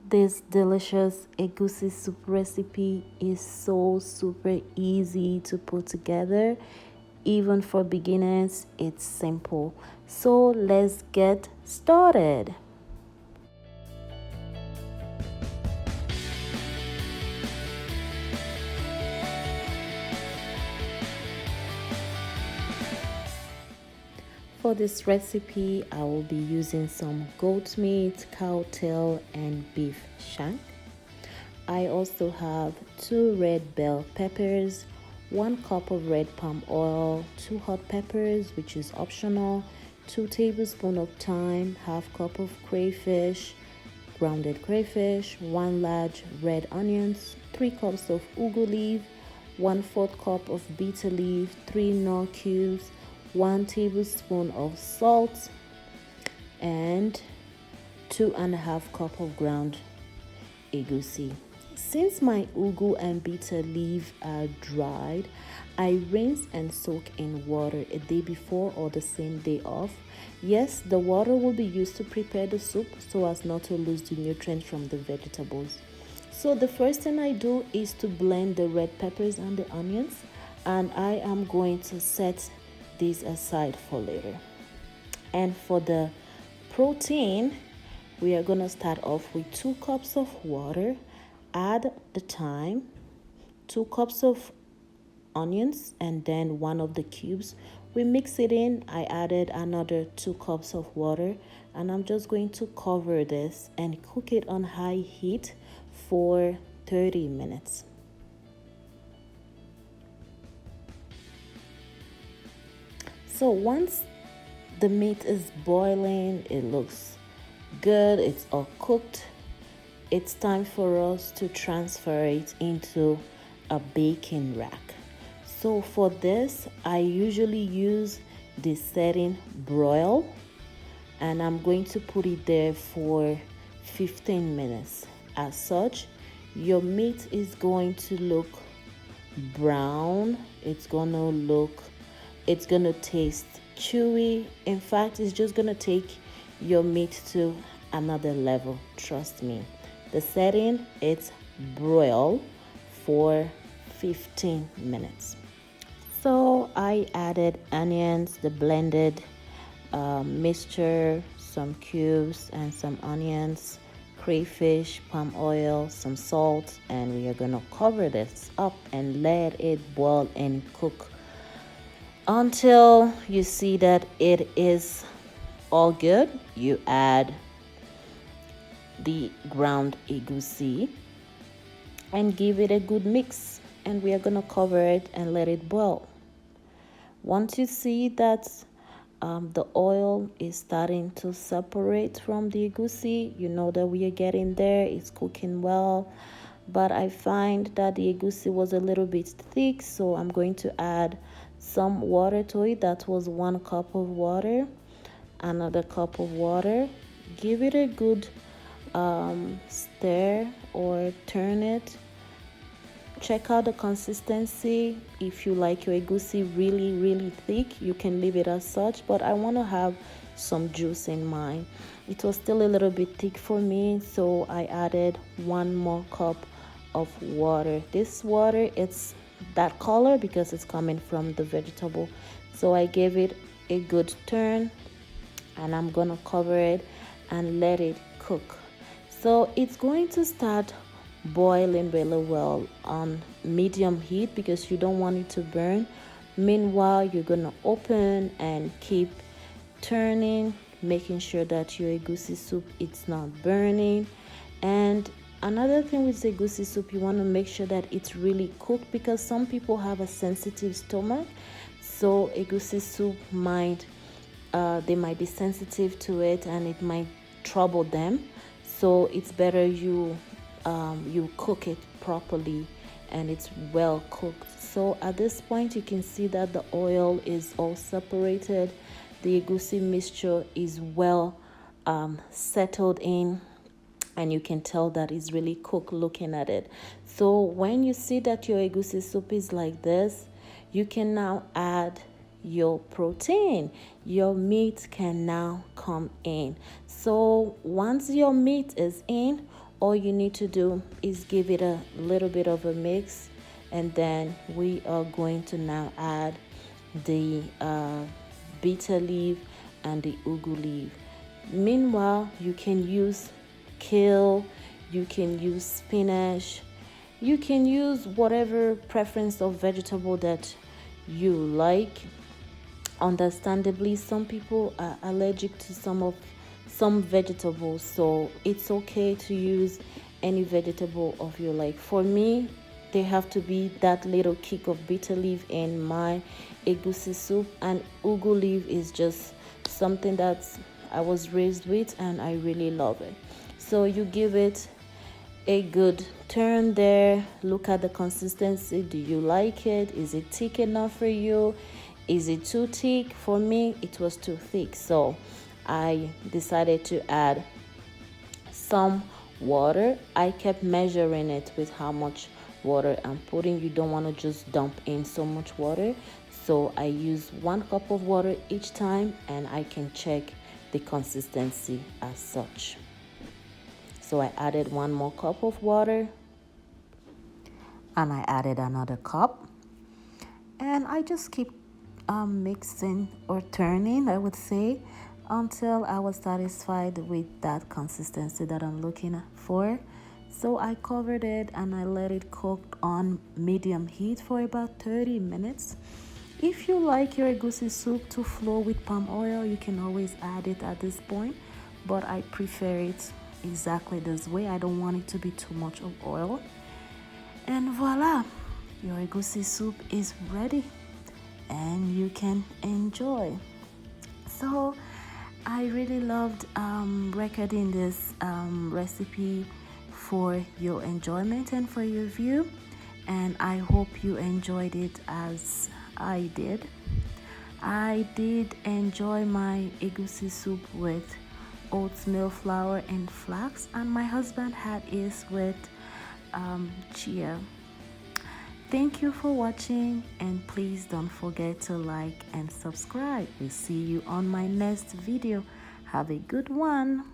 This delicious egusi soup recipe is so super easy to put together. Even for beginners, it's simple. So let's get started. For this recipe, I will be using some goat meat, cow tail, and beef shank. I also have 2 red bell peppers, 1 cup of red palm oil, 2 hot peppers, which is optional, 2 tablespoons of thyme, half cup of crayfish, grounded crayfish, 1 large red onions, 3 cups of ugwu leaf, 1/4 cup of bitter leaf, 3 nut cubes, 1 tablespoon of salt, and 2.5 cup of ground egusi. Since my ugwu and bitter leaf are dried, I rinse and soak in water a day before or the same day off. Yes, the water will be used to prepare the soup so as not to lose the nutrients from the vegetables. So the first thing I do is to blend the red peppers and the onions, and I am going to set these aside for later. And for the protein, we are going to start off with 2 cups of water, add the thyme, 2 cups of onions, and then one of the cubes. We mix it in. I added another 2 cups of water, and I'm just going to cover this and cook it on high heat for 30 minutes. So once the meat is boiling, it looks good, it's all cooked, it's time for us to transfer it into a baking rack. So for this, I usually use the setting broil, and I'm going to put it there for 15 minutes. As such, your meat is going to look brown, it's gonna taste chewy. In fact, it's just gonna take your meat to another level. Trust me. The setting, it's broil for 15 minutes. So I added onions, the blended mixture, some cubes and some onions, crayfish, palm oil, some salt, and we are gonna cover this up and let it boil and cook until you see that it is all good. You add the ground egusi and give it a good mix, and we are going to cover it and let it boil. Once you see that the oil is starting to separate from the egusi, you know that we are getting there, it's cooking well. But I find that the egusi was a little bit thick, so I'm going to add some water to it. That was 1 cup of water, another cup of water. Give it a good stir or turn it. Check out the consistency. If you like your egusi really thick, you can leave it as such, but I want to have some juice in mine. It was still a little bit thick for me, so I added 1 more cup of water. This water, it's that color because it's coming from the vegetable. So I gave it a good turn, and I'm gonna cover it and let it cook. So it's going to start boiling really well on medium heat because you don't want it to burn. Meanwhile, you're gonna open and keep turning, making sure that your egusi soup it's not burning. And another thing with egusi soup, you want to make sure that it's really cooked because some people have a sensitive stomach, so egusi soup might they might be sensitive to it and it might trouble them. So it's better you cook it properly and it's well cooked. So at this point, you can see that the oil is all separated. The egusi mixture is well settled in, and you can tell that it's really cooked looking at it. So when you see that your egusi soup is like this, you can now add your protein. Your meat can now come in. So once your meat is in, All you need to do is give it a little bit of a mix, and then we are going to now add the bitter leaf and the ugwu leaf. Meanwhile, you can use kale, you can use spinach, you can use whatever preference of vegetable that you like. Understandably, some people are allergic to some vegetables, so it's okay to use any vegetable of your like. For me, there have to be that little kick of bitter leaf in my egusi soup, and ugwu leaf is just something that I was raised with and I really love it. So you give it a good turn there. Look at the consistency. Do you like it? Is it thick enough for you? Is it too thick? For me, it was too thick, so I decided to add some water. I kept measuring it with how much water I'm putting. You don't want to just dump in so much water, so I use 1 cup of water each time, and I can check the consistency as such. So I added 1 more cup of water, and I added another cup, and I just keep mixing or turning, I would say, until I was satisfied with that consistency that I'm looking for. So I covered it and I let it cook on medium heat for about 30 minutes. If you like your egusi soup to flow with palm oil, you can always add it at this point, but I prefer it exactly this way. I don't want it to be too much of oil. And voila, your egusi soup is ready and you can enjoy. So I really loved recording this recipe for your enjoyment and for your view, and I hope you enjoyed it as I did. I did enjoy my egusi soup with oatmeal flour and flax, and my husband had his with chia. Thank you for watching, and please don't forget to like and subscribe. We'll see you on my next video. Have a good one.